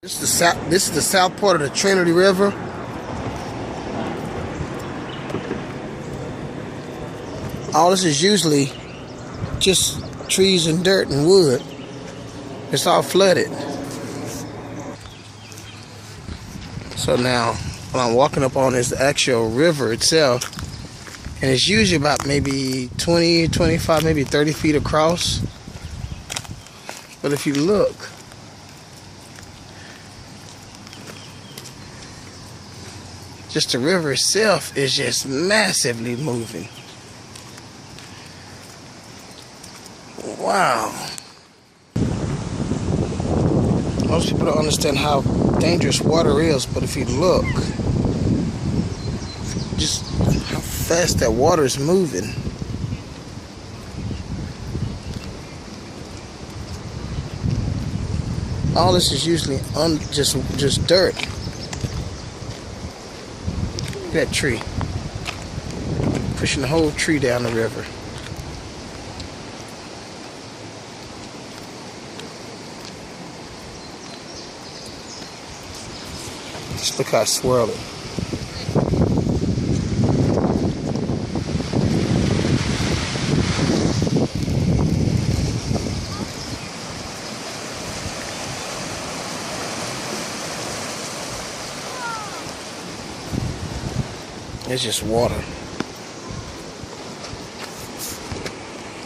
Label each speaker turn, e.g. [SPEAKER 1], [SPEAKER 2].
[SPEAKER 1] This is the south part of the Trinity River. All this is usually just trees and dirt and wood. It's all flooded. So now, what I'm walking up on is the actual river itself. And it's usually about maybe 20, 25, maybe 30 feet across. But if you look, just the river itself is just massively moving. Wow. Most people don't understand how dangerous water is, but if you look, just how fast that water is moving. All this is usually just dirt. Look at that tree. Pushing the whole tree down the river. Just look how it's swirling. It's just water.